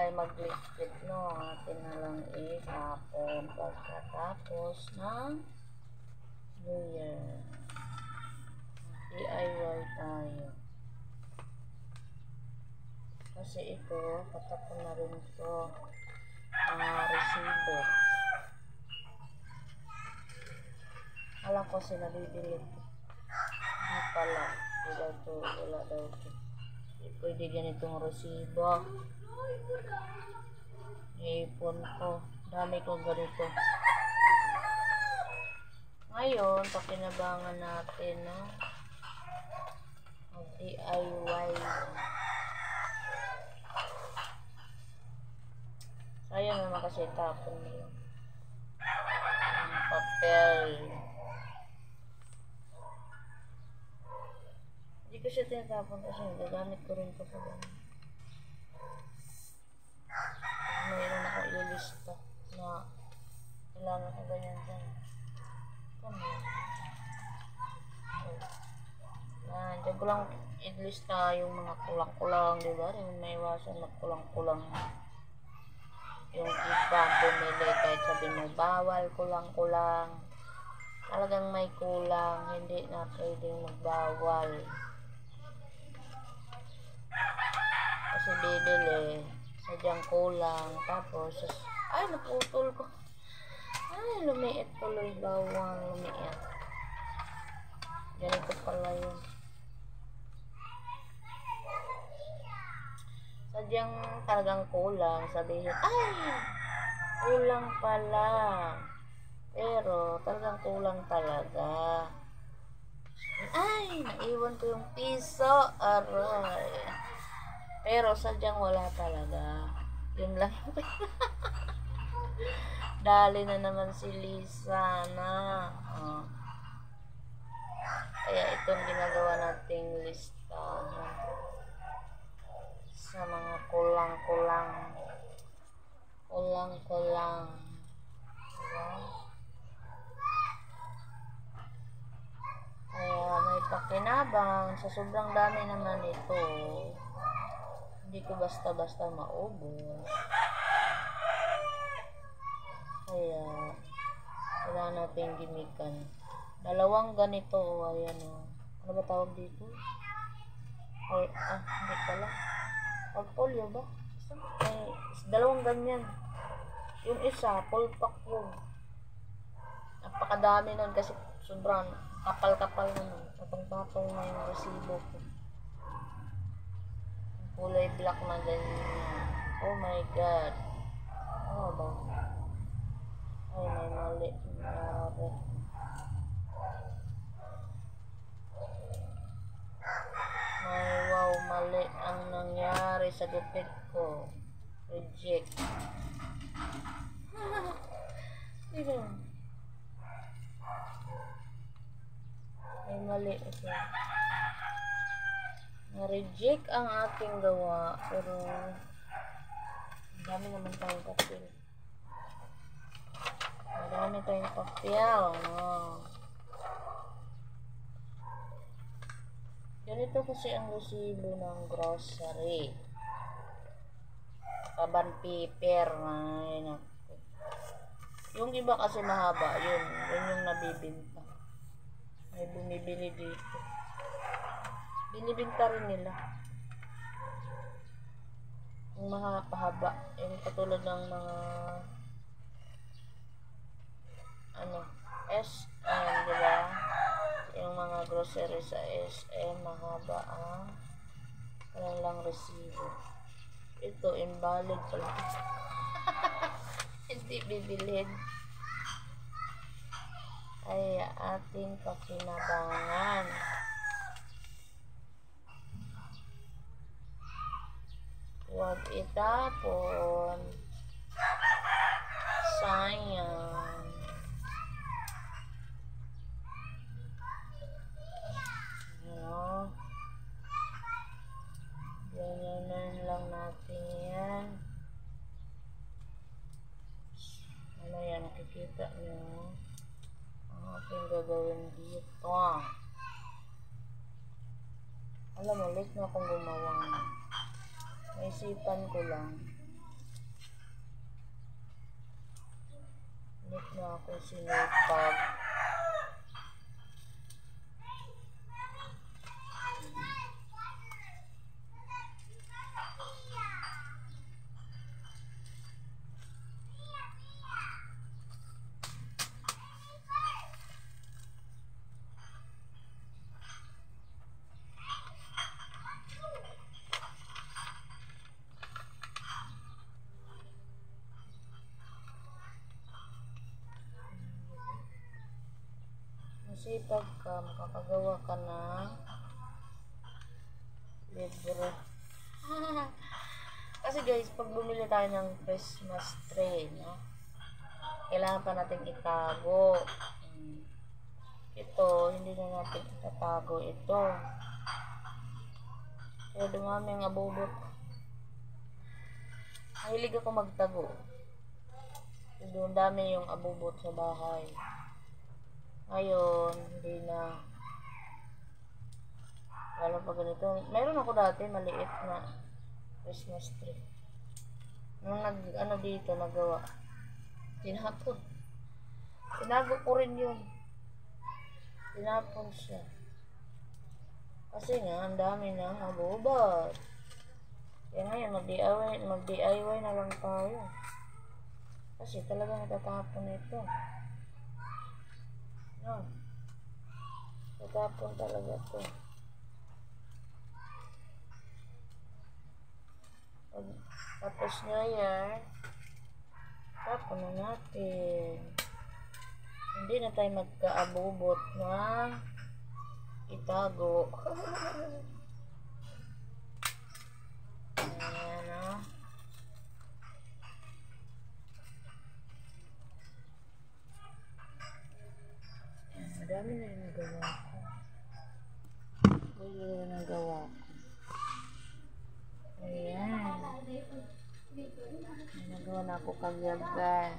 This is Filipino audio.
tayo mag-liquid, no? Atin na lang itapon pagkatapos ng New Year. DIY tayo. Kasi ito, patapon na rin ito. Resibo. Alam ko kasi nabibili. Hindi pala. Wala daw ito. Pwede ganitong resibo. Ipon ko. Dami kong ganito. Ngayon, pakinabangan natin, no? Mag-DIY. Sayang naman kasi tapon mo yun. Ang papel. Hindi ko siya tinatapon kasi gagamit ko rin ito pa ganun. Mayroon ako ililista na kailangan ko ganyan dyan. Diyan ko lang ilista yung mga kulang-kulang, diba? May iwasan magkulang-kulang. Yung iba bumili kahit sabi mo bawal, kulang-kulang. Talagang may kulang, hindi na pwedeng magbawal. Kasi bibili, sadyang kulang. Tapos, ay naputol ko. Ay, lumiit tuloy bawang, lumiit. Ganito pala yun. Sadyang talagang kulang, sabihin, ay, kulang pala. Pero, talagang kulang talaga. Ay, naiwan ko yung piso. Aray. Pero, sadyang wala talaga. Yun lang. Dali na naman si Lisa na. Oh. Kaya itong ginagawa nating listahan sa mga kulang-kulang. Kulang-kulang. Diba? Kaya may pakinabang. Sa sobrang dami naman ito, hindi ko basta-basta maubos. Kaya, kailangan natin gimikan. Dalawang ganito, ayan o. Ano ba tawag dito? Hindi pala. Portfolio ba? Dalawang ganyan. Yung isa, pulpak po. Napakadami nun kasi sobrang kapal-kapal naman. Patong-patong na yung resibo ko. Kulay black na ganyan. Oh my God. Ano ba? Ay, may mali. Mali ang nangyari sa gupit ko. Reject. May mali ito. Na-reject ang aking gawa. Pero dami naman tayong papel. Marami tayong papel. Ganito kasi ang resibo ng grocery. Kaban paper. Ay, naku. Yung iba kasi mahaba. Yun yung nabibinta. May bumibili dito. Binibinta rin nila. Yung mahaba. Yung katulad ng mga SM, diba? Yung mga grocery sa SM, mahaba ang kanilang resibo. Ito, invalid pala. Hindi bibilhin. Ay ating pakinabangan. Huwag itapon. Sayang. Ganyanan lang natin yan. Ano yan, nakikita nyo? Ang aking gagawin dito. Alam mo, late na akong gumawa. Naisipan ko lang. Init na ako sinipag. Masipag ka, makakagawa ka ng libro. Kasi guys, pag bumili tayo ng Christmas tree, no? Kailangan pa natin itago. Ito, hindi na natin itatago ito. Kaya dumami ang abubot. Mahilig ako magtago. Doon dami yung abubot sa bahay. Ngayon, hindi na. Lalo pa ganito. Meron ako dati, maliit na Christmas tree. Nung dito, nagawa. Tinapon. Tinago ko rin yun. Tinapon siya. Kasi nga, ang dami ng abubot. Kaya ngayon, mag-DIY na lang tayo. Kasi talaga natatapon ito. No. Natapon talaga ito. Tapos nyo yan, tapon na natin. Hindi na tayo magkaabubot na itago. Ayan o. Madami na yung nagawa ko. Madami na nagawa ko. Ayan. Nagawa na ako kagyagan.